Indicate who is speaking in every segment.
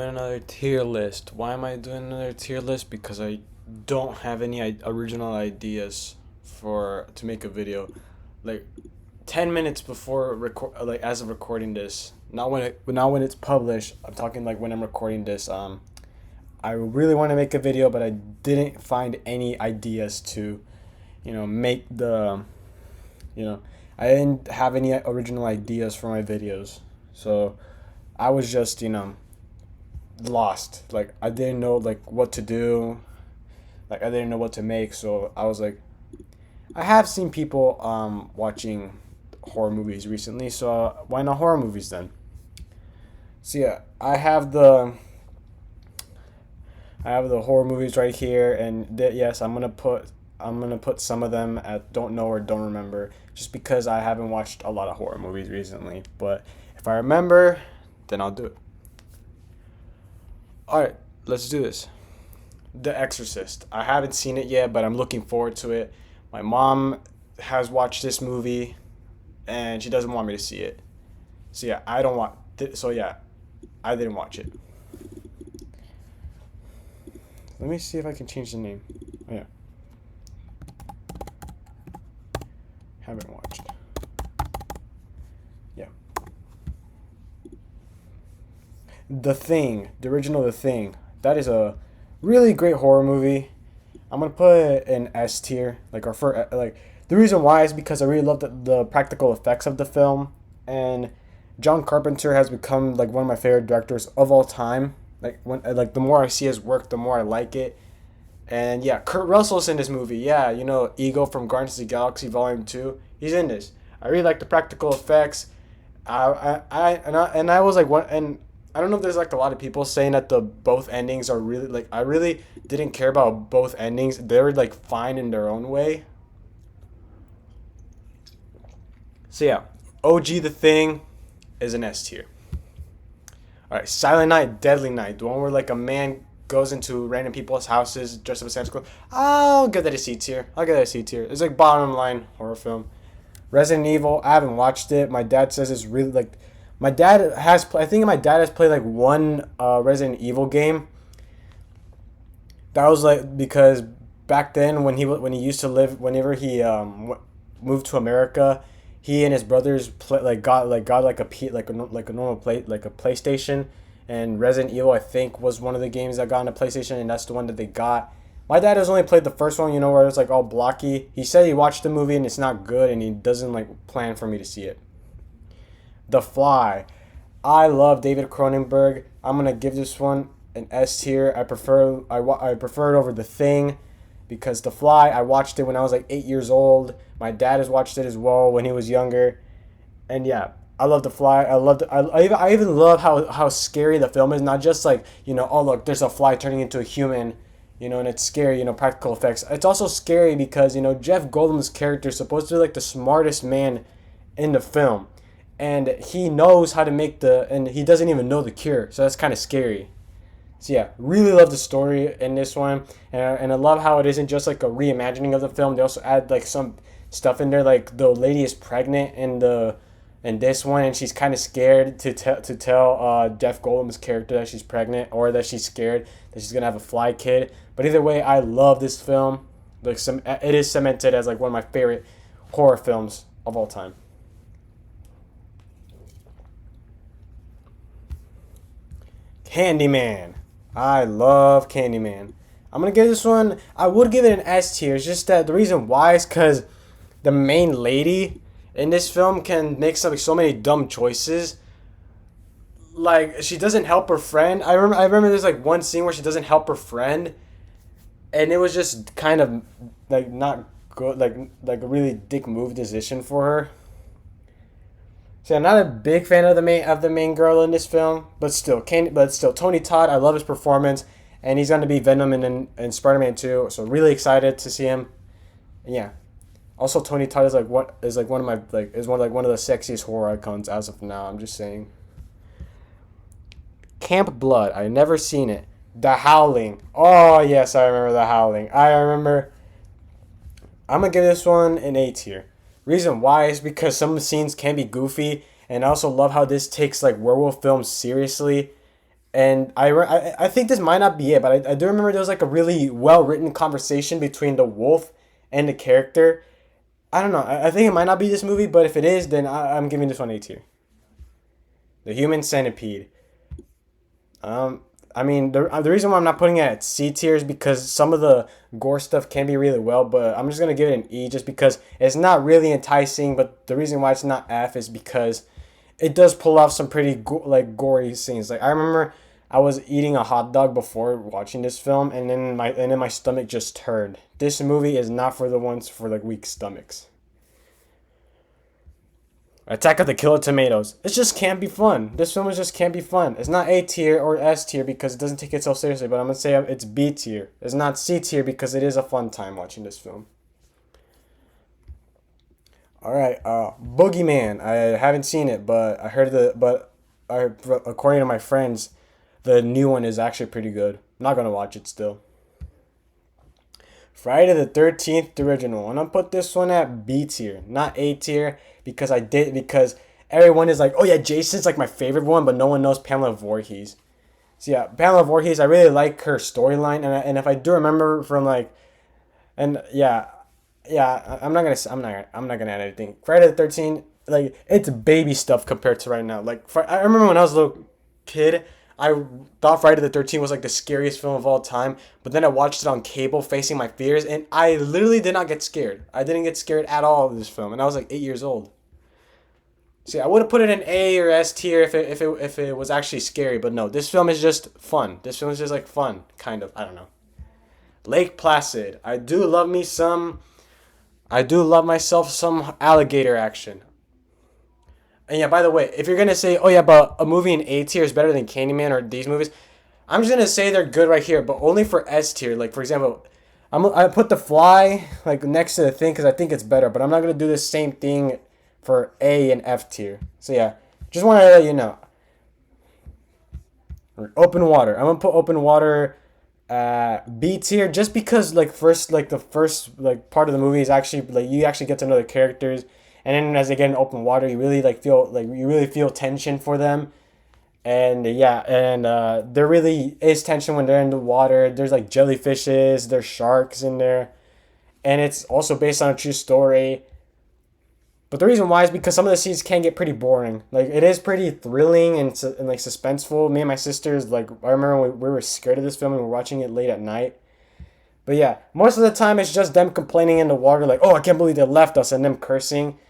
Speaker 1: Another tier list. Why am I doing another tier list? Because I don't have any original ideas for to make a video. Like 10 minutes before record, like as of recording this, not when it's published. I'm talking like when I'm recording this. I really want to make a video, but I didn't find any ideas to, make the, you know, I didn't have any original ideas for my videos. So I was just, lost. Like I didn't know like what to do. Like I didn't know what to make. So I was like, I have seen people watching horror movies recently. So why not horror movies then? So yeah, I have the horror movies right here, and yes, I'm gonna put some of them at don't know or don't remember, just because I haven't watched a lot of horror movies recently. But if I remember, then I'll do it. All right, let's do this. The Exorcist. I haven't seen it yet, but I'm looking forward to it. My mom has watched this movie, and she doesn't want me to see it. So yeah, I don't want. So yeah, I didn't watch it. Let me see if I can change the name. Oh, yeah, haven't watched. Yeah, The Thing, the original The Thing. That is a really great horror movie. I'm gonna put it in S tier. Like our first, like the reason why is because I really love the practical effects of the film, and John Carpenter has become like one of my favorite directors of all time. Like the more I see his work, the more I like it. And yeah, Kurt Russell's in this movie. Yeah, Ego from Guardians of the Galaxy Volume 2. He's in this. I really like the practical effects. And I was like, what? And I don't know if there's like a lot of people saying that the both endings are really like, I really didn't care about both endings. They were like fine in their own way. So yeah, OG The Thing is an S tier. All right, Silent Night, Deadly Night, the one where like a man goes into random people's houses dressed up as Santa Claus. I'll give that a C tier. I'll give that a C tier. It's like bottom line horror film. Resident Evil, I haven't watched it. My dad says it's really like. My dad has. I think my dad has played like one Resident Evil game. That was like because back then when he used to live whenever he moved to America, he and his brothers got like a normal play like a PlayStation, and Resident Evil I think was one of the games that got on a PlayStation, and that's the one that they got. My dad has only played the first one, where it's like all blocky. He said he watched the movie and it's not good, and he doesn't like plan for me to see it. The Fly. I love David Cronenberg. I'm gonna give this one an S tier. I prefer it over The Thing, because The Fly I watched it when I was like 8 years old. My dad has watched it as well when he was younger, and yeah, I love The Fly. I love I even love how scary the film is. Not just like oh look, there's a fly turning into a human, and it's scary. Practical effects. It's also scary because Jeff Goldblum's character is supposed to be like the smartest man in the film, and he knows how to and he doesn't even know the cure. So that's kind of scary. So yeah, really love the story in this one, and I love how it isn't just like a reimagining of the film. They also add like some stuff in there, like the lady is pregnant in this one, and she's kind of scared to tell Jeff Goldblum's character that she's pregnant, or that she's scared that she's gonna have a fly kid. But either way, I love this film. It is cemented as like one of my favorite horror films of all time. Candyman. I love Candyman. I'm gonna give this one. I would give it an S tier. It's just that the reason why is because the main lady in this film can make so many dumb choices. Like she doesn't help her friend. I remember there's like one scene where she doesn't help her friend, and it was just kind of like not good. Like a really dick move decision for her. So I'm not a big fan of the main girl in this film, but still Tony Todd. I love his performance, and he's gonna be Venom in Spider-Man 2. So really excited to see him. And yeah, also Tony Todd is like one of my one of the sexiest horror icons as of now. I'm just saying. Camp Blood. I never seen it. The Howling. Oh yes, I remember The Howling. I remember. I'm gonna give this one an A tier. Reason why is because some scenes can be goofy, and I also love how this takes like werewolf films seriously, And I think this might not be it, but I do remember there was like a really well written conversation between the wolf and the character. I don't know. I think it might not be this movie, but if it is, then I'm giving this one A tier. The Human Centipede. Um, I mean, the reason why I'm not putting it at C tier is because some of the gore stuff can be really well, but I'm just gonna give it an E just because it's not really enticing. But the reason why it's not F is because it does pull off some pretty like gory scenes. Like I remember I was eating a hot dog before watching this film, and then my stomach just turned. This movie is not for the ones for like weak stomachs. Attack of the Killer Tomatoes. It just can't be fun. This film is just can't be fun. It's not A tier or S tier because it doesn't take itself seriously, but I'm gonna say it's B tier. It's not C tier because it is a fun time watching this film. All right, Boogeyman. I haven't seen it, but I heard according to my friends, the new one is actually pretty good. I'm not gonna watch it still. Friday the 13th, the original. I'm gonna put this one at B tier, not A tier, because everyone is like, oh yeah, Jason's like my favorite one, but no one knows Pamela Voorhees. So yeah, Pamela Voorhees, I really like her storyline, and if I do remember from like, and yeah, yeah, I'm not gonna add anything. Friday the 13th, like it's baby stuff compared to right now. Like I remember when I was a little kid, I thought Friday the 13th was like the scariest film of all time, but then I watched it on cable facing my fears, and I literally did not get scared. I didn't get scared at all of this film, and I was like 8 years old. See, I would have put it in A or S tier if it was actually scary, but no, this film is just fun. This film is just like fun, kind of. I don't know. Lake Placid. I do love myself some alligator action. And yeah, by the way, if you're gonna say, oh yeah, but a movie in A tier is better than Candyman or these movies, I'm just gonna say they're good right here, but only for S tier. Like for example, I put The Fly like next to the thing because I think it's better, but I'm not gonna do the same thing for A and F tier. So yeah, just want to let you know. Open Water. I'm gonna put Open Water B tier just because like the first like part of the movie is actually like you actually get to know the characters, and then as they get in open water, you really feel tension for them, and yeah, and there really is tension when they're in the water. There's like jellyfishes, there's sharks in there, and it's also based on a true story. But the reason why is because some of the scenes can get pretty boring. Like it is pretty thrilling and like suspenseful. Me and my sisters like I remember we were scared of this film and we were watching it late at night. But yeah, most of the time it's just them complaining in the water like, "Oh, I can't believe they left us," and them cursing.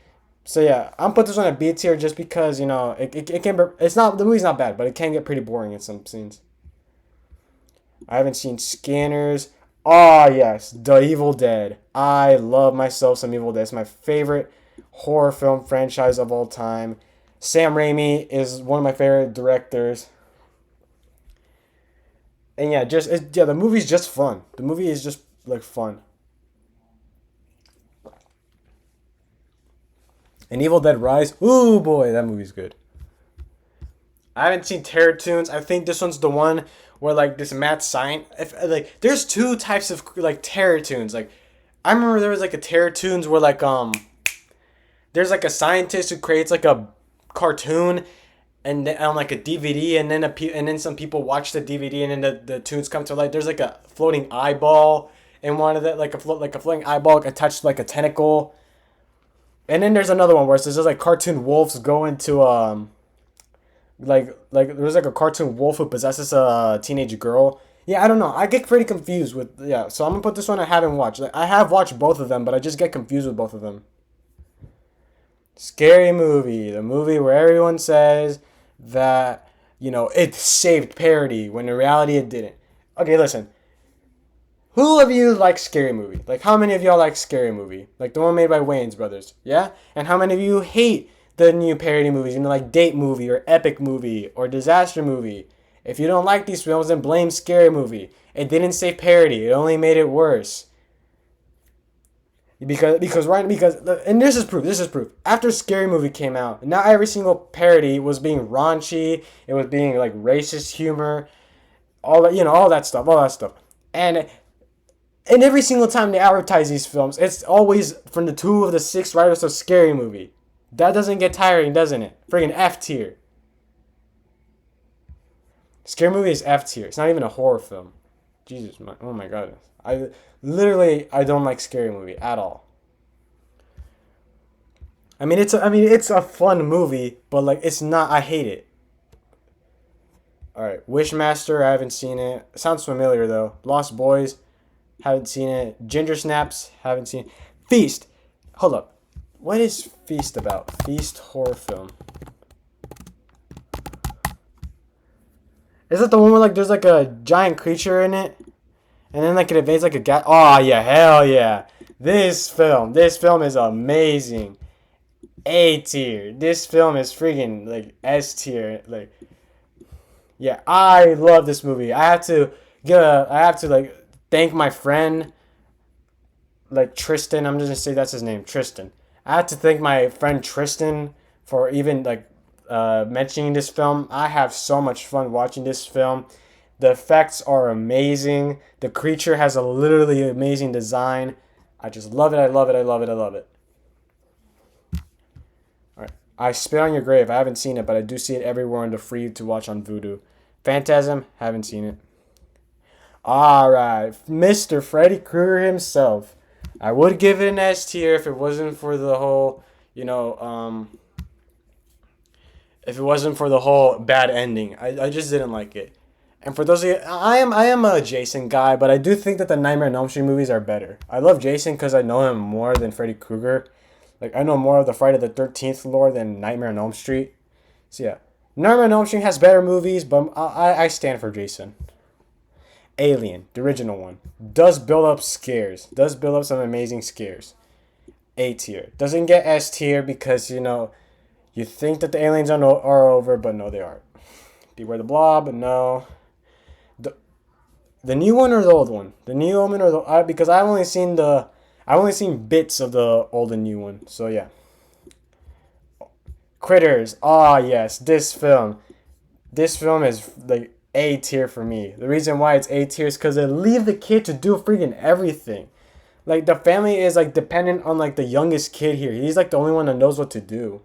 Speaker 1: So yeah, I'm put this one at B tier just because it can be, it's not the movie's not bad, but it can get pretty boring in some scenes. I haven't seen Scanners. Ah yes, The Evil Dead. I love myself some Evil Dead. It's my favorite horror film franchise of all time. Sam Raimi is one of my favorite directors. And yeah, the movie's just fun. The movie is just like fun. And Evil Dead Rise. Ooh boy, that movie's good. I haven't seen Terror Tunes. I think this one's the one where like this mad science. If like there's two types of like Terror Tunes. Like I remember there was like a Terror Tunes where like there's like a scientist who creates like a cartoon and on like a DVD, and then some people watch the DVD, and then the tunes come to life. There's like a floating eyeball in one of the like a floating eyeball attached to like a tentacle. And then there's another one where it's just like cartoon wolves go into like there's like a cartoon wolf who possesses a teenage girl. Yeah, I don't know. I get pretty confused with yeah. So I'm gonna put this one I haven't watched. Like, I have watched both of them, but I just get confused with both of them. Scary Movie, the movie where everyone says that it saved parody when in reality it didn't. Okay, listen. Who of you like Scary Movie? Like, how many of y'all like Scary Movie? Like the one made by Wayans Brothers, yeah? And how many of you hate the new parody movies? Like Date Movie or Epic Movie or Disaster Movie. If you don't like these films, then blame Scary Movie. It didn't save parody. It only made it worse. Because and this is proof. This is proof. After Scary Movie came out, now every single parody was being raunchy. It was being like racist humor, all that stuff. And every single time they advertise these films, it's always from the two of the six writers of Scary Movie. That doesn't get tiring, doesn't it? Friggin' F tier. Scary movie is F tier. It's not even a horror film. Jesus, oh my god. I don't like scary movie at all. I mean it's a fun movie, but like it's not. I hate it. All right, Wishmaster. I haven't seen it. Sounds familiar though. Lost Boys. Haven't seen it. Ginger Snaps. Haven't seen it. Feast. Hold up. What is Feast about? Feast horror film. Is it the one where like there's like a giant creature in it, and then like it invades like a guy? Oh yeah, hell yeah! This film is amazing. A tier. This film is freaking like S tier. Like yeah, I love this movie. I have to like thank my friend like Tristan. I'm just gonna say that's his name, Tristan. I have to thank my friend Tristan for even like mentioning this film. I have so much fun watching this film. The effects are amazing. The creature has a literally amazing design. I just love it. I love it. I love it. I love it. All right. I Spit on Your Grave. I haven't seen it, but I do see it everywhere on the free to watch on Vudu. Phantasm. Haven't seen it. All right, Mr. Freddy Krueger himself. I would give it an S tier if it wasn't for the whole, you know, if it wasn't for the whole bad ending. I just didn't like it. And for those of you, I am a Jason guy, but I do think that the Nightmare on Elm Street movies are better. I love Jason because I know him more than Freddy Krueger. Like I know more of the Friday the 13th lore than Nightmare on Elm Street. So yeah, Nightmare on Elm Street has better movies, but I stand for Jason. Alien, the original one, does build up scares. Does build up some amazing scares. A tier. Doesn't get S tier because you think that the aliens are over, but no, they aren't. Beware the Blob, no. The the new one or the old one? The new one or because I've only seen bits of the old and new one. So yeah. Critters. Ah yes, this film. This film is like A tier for me. The reason why it's A tier is because they leave the kid to do freaking everything. Like the family is like dependent on like the youngest kid here. He's like the only one that knows what to do.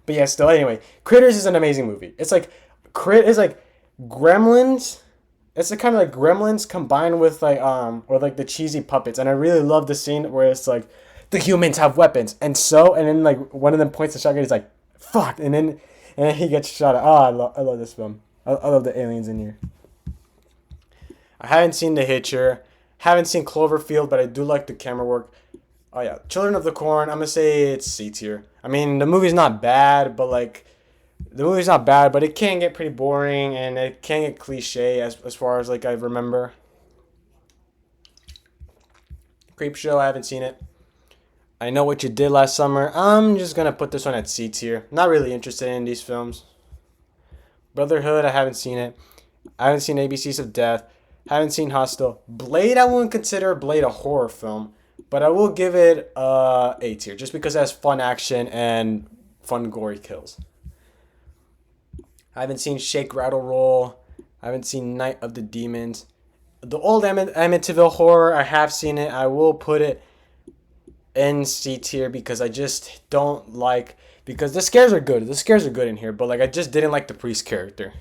Speaker 1: But yeah, still anyway, Critters is an amazing movie. It's like Gremlins. It's kind of like Gremlins combined with like or like the cheesy puppets. And I really love the scene where it's like the humans have weapons and then like one of them points the shotgun. He's like fuck, and then he gets shot at. Oh, I love this film. I love the aliens in here. I haven't seen The Hitcher. Haven't seen Cloverfield, but I do like the camera work. Oh yeah, Children of the Corn. I'm gonna say it's C tier. I mean, the movie's not bad, but it can get pretty boring and it can get cliche as far as like I remember. Creepshow. I haven't seen it. I Know What You Did Last Summer. I'm just gonna put this one at C tier. Not really interested in these films. Brotherhood. I haven't seen it. I haven't seen ABCs of Death. Haven't seen Hostel. Blade, I wouldn't consider Blade a horror film, but I will give it A tier just because it has fun action and fun gory kills. I haven't seen Shake, Rattle, Roll. I haven't seen Night of the Demons. The old Amityville Horror, I have seen it. I will put it in C tier because I just don't like, because the scares are good. The scares are good in here, but like I just didn't like the priest character.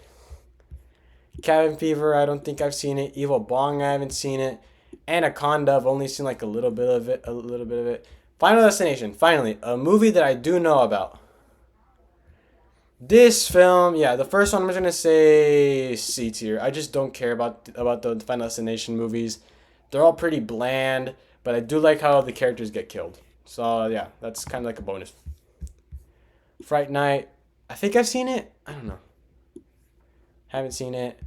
Speaker 1: Cabin Fever, I don't think I've seen it. Evil Bong, I haven't seen it. Anaconda, I've only seen like a little bit of it. Final Destination, finally, a movie that I do know about. This film, yeah, the first one I'm just gonna say C tier. I just don't care about the Final Destination movies. They're all pretty bland, but I do like how the characters get killed. So yeah, that's kind of like a bonus. Fright Night, I think I've seen it. I don't know. Haven't seen it.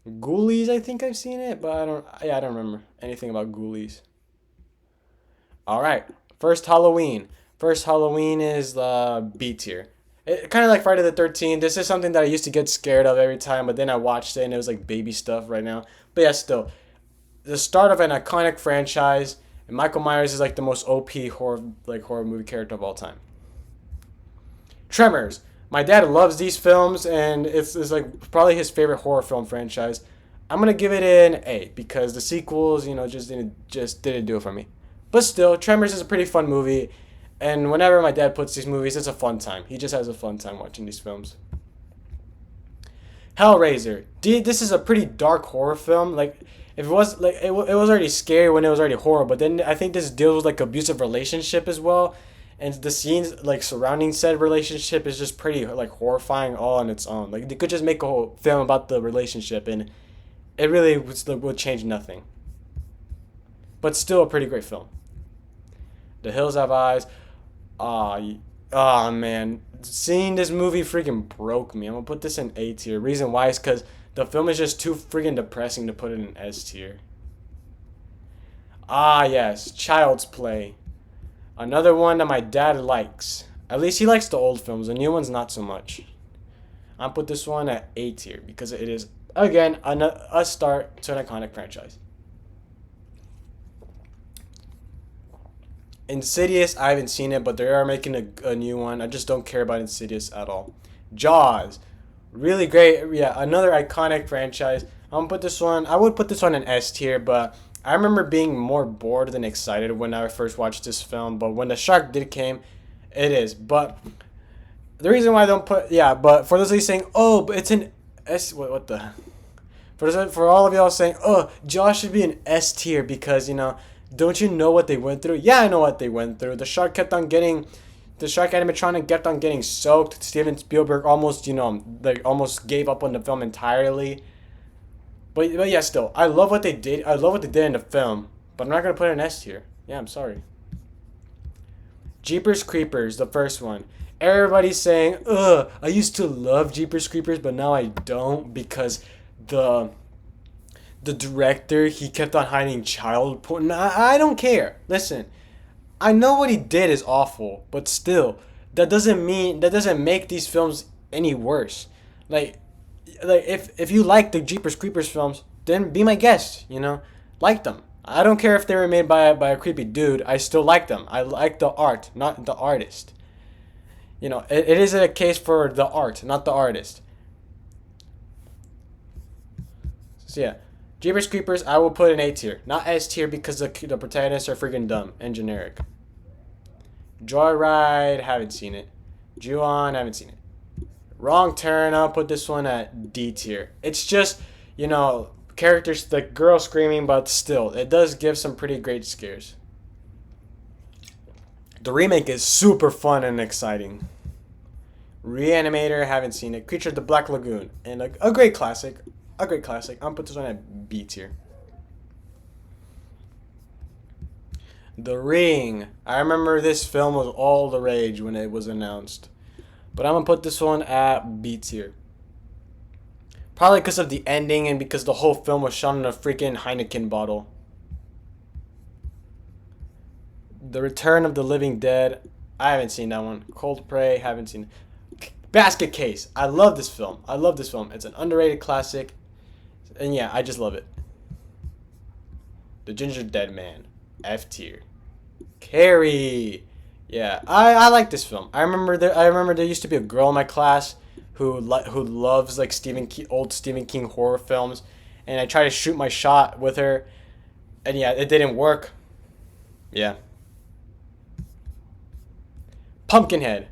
Speaker 1: Ghoulies, I think I've seen it, but I don't remember anything about Ghoulies. All right, First Halloween. First Halloween is the B tier. Kind of like Friday the 13th. This is something that I used to get scared of every time, but then I watched it and it was like baby stuff right now. But yeah, still, the start of an iconic franchise, and Michael Myers is like the most OP horror movie character of all time. Tremors. My dad loves these films, and it's like probably his favorite horror film franchise. I'm gonna give it an A because the sequels, just didn't do it for me. But still, Tremors is a pretty fun movie, and whenever my dad puts these movies, it's a fun time. He just has a fun time watching these films. Hellraiser. This is a pretty dark horror film. Like, if it was like it was already scary when it was already horror, but then I think this deals with like abusive relationship as well, and the scenes like surrounding said relationship is just pretty like horrifying all on its own. Like they could just make a whole film about the relationship, and it really would change nothing. But still a pretty great film. The Hills Have Eyes. Ah, man, seeing this movie freaking broke me. I'm gonna put this in A tier. Reason why is because the film is just too freaking depressing to put it in S tier. Ah, yes, Child's Play. Another one that my dad likes. At least he likes the old films. The new ones, not so much. I'll put this one at A tier because it is, again, a start to an iconic franchise. Insidious, I haven't seen it, but they are making a new one. I just don't care about Insidious at all. Jaws, really great. Yeah, another iconic franchise. I would put this one in S tier, but I remember being more bored than excited when I first watched this film. But when the shark did came, it is. But the reason why I don't put, yeah, but for those of you saying, oh, but it's an S, what the, for all of y'all saying, oh, Jaws should be an S tier because, don't you know what they went through? Yeah, I know what they went through. The shark animatronic kept on getting soaked. Steven Spielberg almost, like almost gave up on the film entirely. But yeah, still, I love what they did. I love what they did in the film, but I'm not gonna put it in S tier. Yeah, I'm sorry. Jeepers Creepers, the first one. Everybody's saying, ugh, I used to love Jeepers Creepers, but now I don't because the director, he kept on hiding child porn. I don't care. Listen, I know what he did is awful, but still, that doesn't make these films any worse. Like if you like the Jeepers Creepers films, then be my guest. Like them. I don't care if they were made by a creepy dude. I still like them. I like the art, not the artist. It is a case for the art, not the artist. So yeah. Jeepers Creepers, I will put in A tier. Not S tier because the protagonists are freaking dumb and generic. Joyride, haven't seen it. Ju-on, haven't seen it. Wrong Turn, I'll put this one at D tier. It's just, characters, the girl screaming, but still, it does give some pretty great scares. The remake is super fun and exciting. Reanimator, haven't seen it. Creature of the Black Lagoon, and a great classic. A great classic. I'm gonna put this one at B tier. The Ring. I remember this film was all the rage when it was announced. But I'm gonna put this one at B tier. Probably because of the ending and because the whole film was shot in a freaking Heineken bottle. The Return of the Living Dead. I haven't seen that one. Cold Prey. Haven't seen it. Basket Case. I love this film. It's an underrated classic. And yeah, I just love it. The Ginger Dead Man. F tier. Carrie. Yeah, I like this film. I remember there used to be a girl in my class who loves like old Stephen King horror films, and I tried to shoot my shot with her, and yeah, it didn't work. Yeah. Pumpkinhead.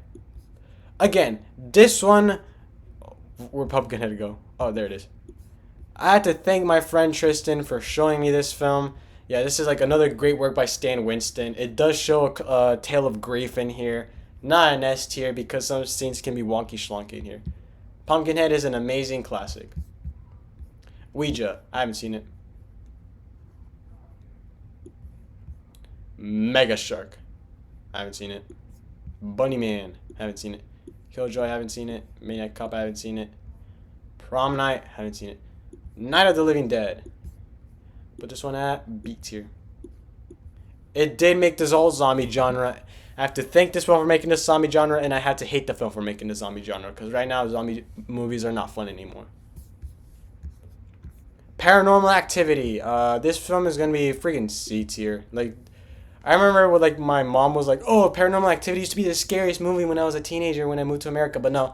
Speaker 1: Again, this one. Where'd Pumpkinhead go? Oh, there it is. I had to thank my friend Tristan for showing me this film. Yeah, this is like another great work by Stan Winston. It does show a tale of grief in here. Not an S tier because some scenes can be wonky schlonky in here. Pumpkinhead is an amazing classic. Ouija, I haven't seen it. Mega Shark, I haven't seen it. Bunny Man, haven't seen it. Killjoy, haven't seen it. Maniac Cop, I haven't seen it. Prom Night, haven't seen it. Night of the Living Dead. Put this one at B tier. It did make this whole zombie genre. I have to thank this film for making this zombie genre, and I had to hate the film for making the zombie genre, because right now zombie movies are not fun anymore. Paranormal Activity. This film is gonna be freaking C tier. Like, I remember when like my mom was like, "Oh, Paranormal Activity used to be the scariest movie when I was a teenager when I moved to America," but no.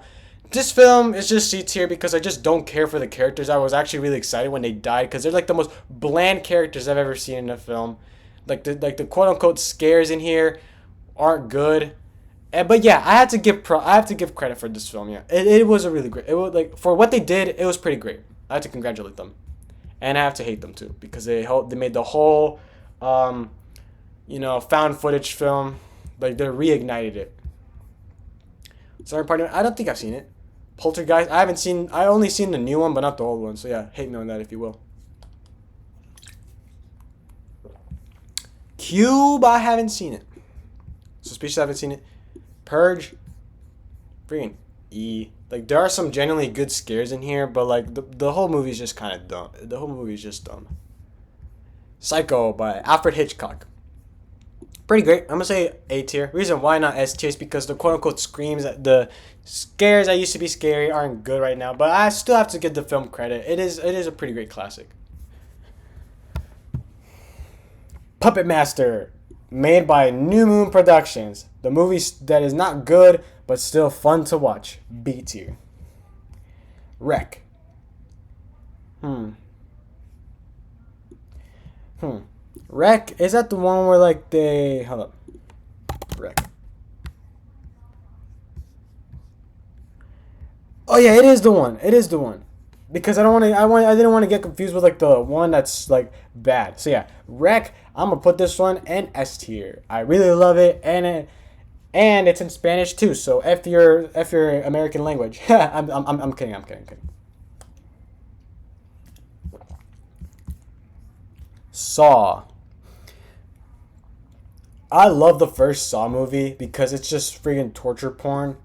Speaker 1: This film is just C tier because I just don't care for the characters. I was actually really excited when they died because they're like the most bland characters I've ever seen in a film. Like the quote unquote scares in here aren't good, But yeah, I have to give credit for this film. Yeah, it was a really great. It was like for what they did, it was pretty great. I have to congratulate them, and I have to hate them too because they made the whole, um, found footage film, like they reignited it. Sorry, partner. I don't think I've seen it. Poltergeist. I haven't seen. I only seen the new one, but not the old one. So yeah, hate me on that if you will. Cube. I haven't seen it. Suspicious. I haven't seen it. Purge. Freaking E. Like there are some genuinely good scares in here, but like the whole movie is just kind of dumb. The whole movie is just dumb. Psycho by Alfred Hitchcock. Pretty great. I'm gonna say A tier. Reason why not S tier is because the quote unquote screams, the scares that used to be scary aren't good right now. But I still have to give the film credit. It is a pretty great classic. Puppet Master, made by New Moon Productions. The movie that is not good but still fun to watch. B tier. Wreck. Wreck, is that the one where like they hold up? Wreck. Oh yeah, it is the one. It is the one. Because I didn't want to get confused with like the one that's like bad. So yeah, Wreck, I'm gonna put this one in S tier. I really love it, and it's in Spanish too. So if your American language. I'm kidding. I'm kidding. Saw. I love the first Saw movie because it's just friggin' torture porn,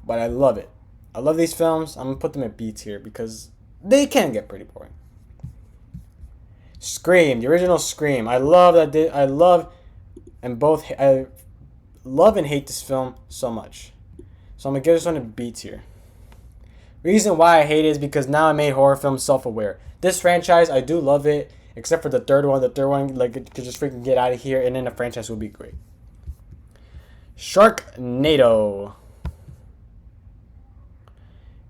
Speaker 1: but I love it. I love these films. I'm gonna put them at B tier because they can get pretty boring. Scream, the original Scream. I love and hate this film so much. So I'm gonna give this one a B tier. Reason why I hate it is because now I made horror films self-aware. This franchise, I do love it, except for the third one. The third one, like, it could just freaking get out of here, and then the franchise would be great. Sharknado.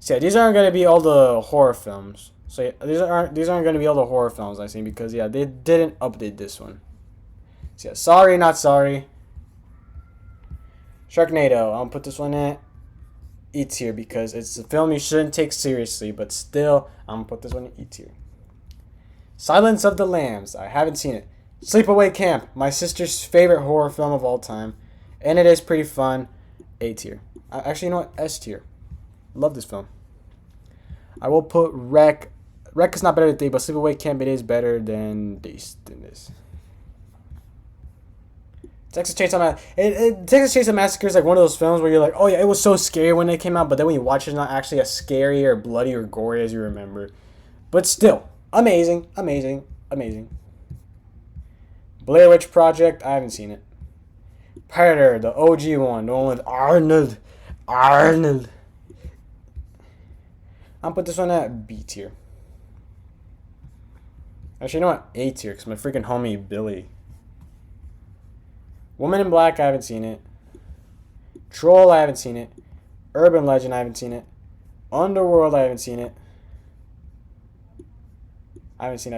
Speaker 1: So yeah, these aren't gonna be all the horror films. So yeah, these aren't gonna be all the horror films I've seen because yeah, they didn't update this one. So yeah, sorry, not sorry. Sharknado. I'll put this one at E tier because it's a film you shouldn't take seriously, but still, I'm gonna put this one in E tier. Silence of the Lambs. I haven't seen it. Sleepaway Camp. My sister's favorite horror film of all time, and it is pretty fun. A tier. Actually, you know what? S tier. Love this film. I will put Wreck. Wreck is not better than they, but Sleepaway Camp it is better than this. Texas Chainsaw Massacre is like one of those films where you're like, oh yeah, it was so scary when it came out, but then when you watch it, it's not actually as scary or bloody or gory as you remember. But still, amazing. Blair Witch Project, I haven't seen it. Predator, the OG one, the one with Arnold. I'll put this one at B tier. Actually, you know what? A tier, because my freaking homie Billy. Woman in Black, I haven't seen it. Troll, I haven't seen it. Urban Legend, I haven't seen it. Underworld, I haven't seen it. I haven't seen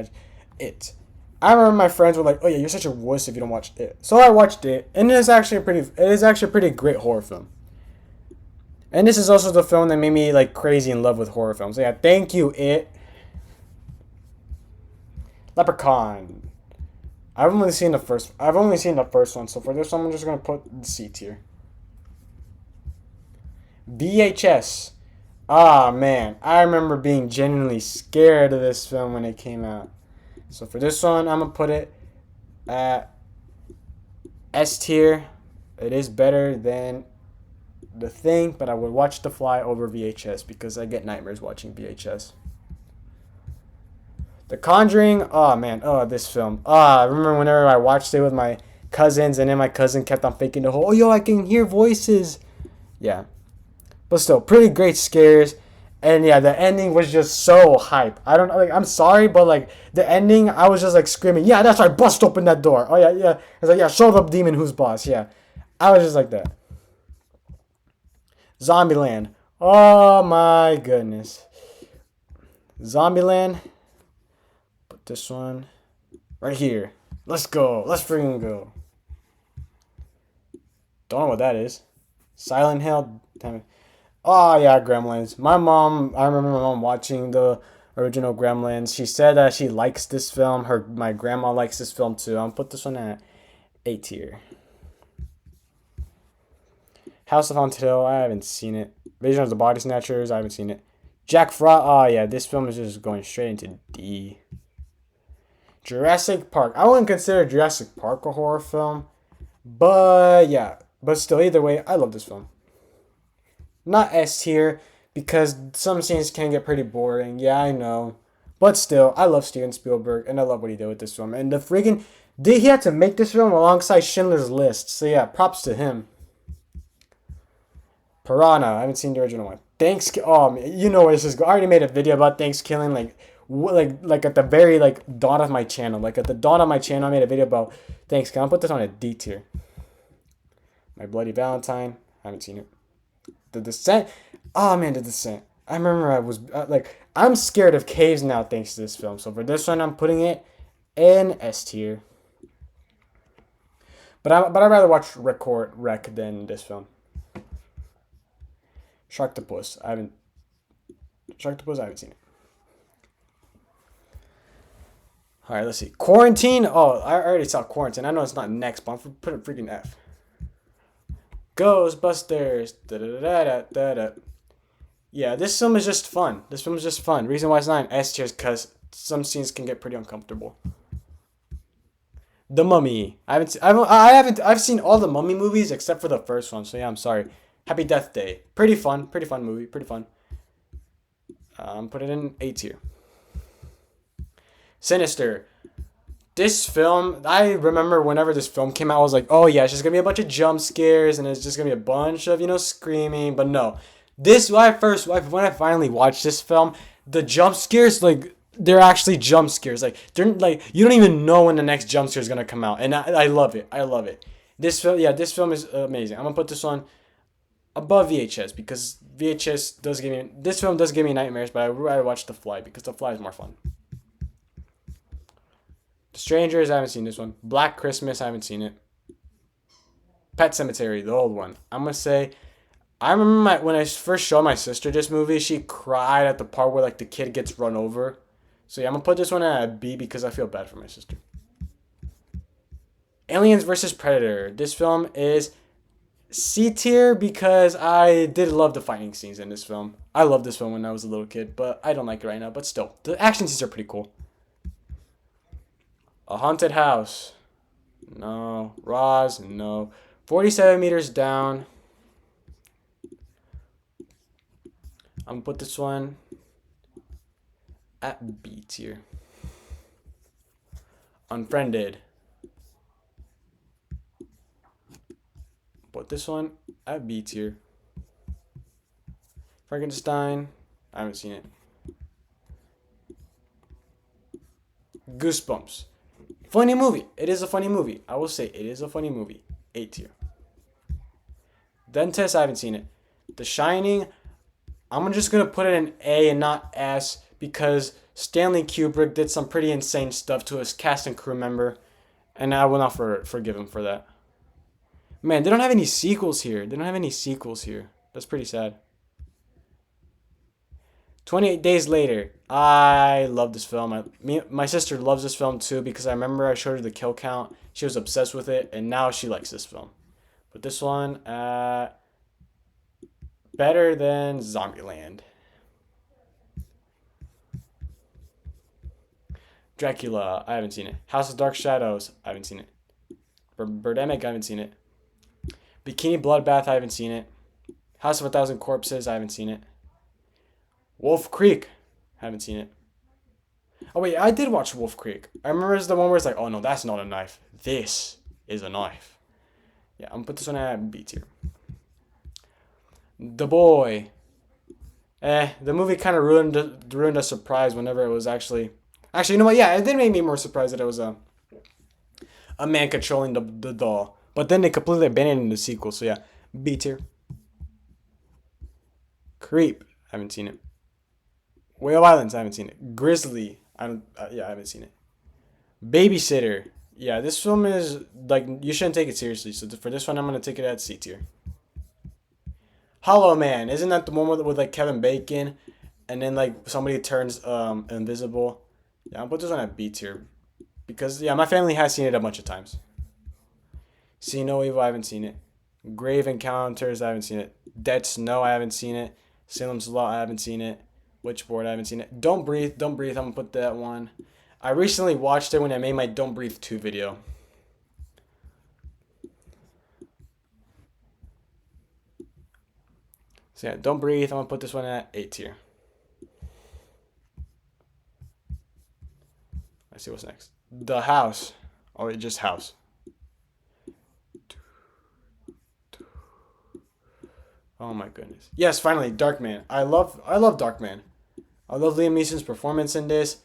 Speaker 1: it. I remember my friends were like, "Oh yeah, you're such a wuss if you don't watch it." So I watched it, and it is actually a pretty great horror film. And this is also the film that made me like crazy in love with horror films. So yeah, thank you, It. Leprechaun. I've only seen the first one, so for this one, I'm just gonna put C tier. VHS. Ah man, I remember being genuinely scared of this film when it came out. So for this one, I'm gonna put it at S tier. It is better than The Thing, but I would watch The Fly over VHS because I get nightmares watching VHS. The Conjuring, oh man, this film. I remember whenever I watched it with my cousins, and then my cousin kept on faking the whole, oh yo, I can hear voices. Yeah. But still, pretty great scares. And yeah, the ending was just so hype. I don't know, like, I'm sorry, but like, the ending, I was just like screaming, yeah, that's right, bust open that door. Oh yeah. It's like, yeah, show the demon who's boss, yeah. I was just like that. Zombieland. Oh my goodness. Zombieland. Put this one right here. Let's go. Let's freaking go. Don't know what that is. Silent Hill. Damn it. Oh yeah, Gremlins. My mom. I remember my mom watching the original Gremlins. She said that she likes this film. My grandma likes this film too. I'm gonna put this one at A tier. House of Haunted Hill. I haven't seen it. Vision of the Body Snatchers. I haven't seen it. Jack Frost. Oh yeah, this film is just going straight into D. Jurassic Park. I wouldn't consider Jurassic Park a horror film, but yeah. But still, either way, I love this film. Not S tier because some scenes can get pretty boring. Yeah, I know. But still, I love Steven Spielberg and I love what he did with this film. And the freaking he had to make this film alongside Schindler's List. So yeah, props to him. Piranha. I haven't seen the original one. Thanks. Oh, you know where this is going. I already made a video about Thanksgiving, like at the very dawn of my channel. Like at the dawn of my channel, I made a video about Thanksgiving. I'll put this on a D tier. My Bloody Valentine. I haven't seen it. The Descent. Oh man, The Descent. I remember I was I'm scared of caves now thanks to this film. So for this one, I'm putting it in S tier. But I'd rather watch Wreck than this film. Sharktopus. I haven't seen it. All right, let's see. Quarantine. Oh, I already saw Quarantine. I know it's not next, but I'm put a freaking F. Ghostbusters. Da-da-da-da-da-da. Yeah, this film is just fun. Reason why it's not an S tier is because some scenes can get pretty uncomfortable. The Mummy. I've seen all the Mummy movies except for the first one. So yeah, I'm sorry. Happy Death Day. Pretty fun movie. Pretty fun. Put it in A tier. Sinister. This film, I remember whenever this film came out, I was like, oh yeah, it's just gonna be a bunch of jump scares and it's just gonna be a bunch of, screaming. But no. When I finally watched this film, the jump scares, they're actually jump scares. They're you don't even know when the next jump scare is gonna come out. And I love it. This film is amazing. I'm gonna put this one above VHS because this film does give me nightmares, but I rather watch The Fly because The Fly is more fun. The Strangers, I haven't seen this one. Black Christmas, I haven't seen it. Pet Sematary, the old one. I'm gonna say, I remember when I first showed my sister this movie, she cried at the part where the kid gets run over. So yeah, I'm gonna put this one at a B because I feel bad for my sister. Aliens vs Predator. This film is C tier because I did love the fighting scenes in this film. I loved this film when I was a little kid, but I don't like it right now. But still, the action scenes are pretty cool. A Haunted House. No. Roz. No. 47 Meters Down. I'm going to put this one at B tier. Unfriended. Put this one at B tier. Frankenstein. I haven't seen it. Goosebumps. Funny movie. It is a funny movie. I will say it is a funny movie. A tier. Dentist, I haven't seen it. The Shining, I'm just going to put it in A and not S because Stanley Kubrick did some pretty insane stuff to his cast and crew member, and I will not forgive him for that. Man, they don't have any sequels here. That's pretty sad. 28 Days Later. I love this film. My sister loves this film too because I remember I showed her the kill count. She was obsessed with it, and now she likes this film. But this one, better than Zombieland. Dracula. I haven't seen it. House of Dark Shadows. I haven't seen it. Birdemic. I haven't seen it. Bikini Bloodbath. I haven't seen it. House of a Thousand Corpses. I haven't seen it. Wolf Creek. Haven't seen it. Oh, wait. I did watch Wolf Creek. I remember it's the one where it's like, oh, no, that's not a knife. This is a knife. Yeah, I'm going to put this one at B tier. The Boy. The movie kind of ruined a surprise whenever it was actually... Actually, you know what? Yeah, it did make me more surprised that it was a man controlling the doll. But then they completely abandoned it in the sequel. So yeah, B tier. Creep. I haven't seen it. Way of Violence. I haven't seen it. Grizzly. I haven't seen it. Babysitter. Yeah, this film is you shouldn't take it seriously. So for this one, I'm gonna take it at C tier. Hollow Man, isn't that the one with like Kevin Bacon, and then like somebody turns invisible? Yeah, I'll put this one at B tier because yeah, my family has seen it a bunch of times. See No Evil, I haven't seen it. Grave Encounters, I haven't seen it. Dead Snow, I haven't seen it. Salem's Lot, I haven't seen it. Witchboard, I haven't seen it. Don't Breathe, Don't Breathe, I'm gonna put that one. I recently watched it when I made my Don't Breathe 2 video. So yeah, Don't Breathe, I'm gonna put this one at A tier. Let's see what's next. The House. Oh, it's just House. Oh my goodness. Yes, finally, Darkman. I love Darkman. I love Liam Neeson's performance in this.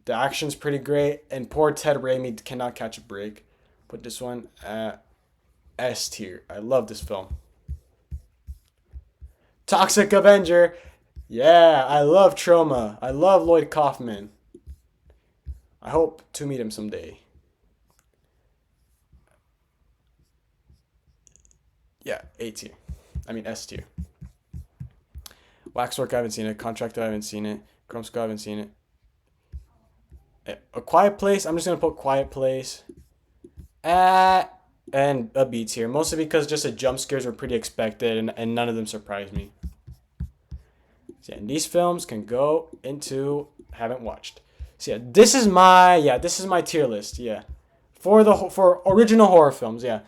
Speaker 1: The action's pretty great, and poor Ted Raimi cannot catch a break. Put this one at S tier. I love this film. Toxic Avenger. Yeah, I love Trauma. I love Lloyd Kaufman. I hope to meet him someday. Yeah, A tier. I mean S tier. Waxwork, I haven't seen it. Contractor, I haven't seen it. Krumsko, I haven't seen it. A Quiet Place, I'm just gonna put Quiet Place. And a B tier. Mostly because just the jump scares were pretty expected and none of them surprised me. So yeah, and these films can go into haven't watched. So yeah, this is my tier list. Yeah, for original horror films. Yeah,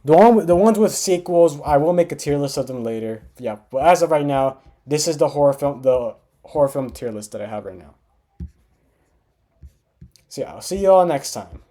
Speaker 1: the ones with sequels, I will make a tier list of them later. Yeah, but as of right now, this is the horror film tier list that I have right now. So yeah, I'll see you all next time.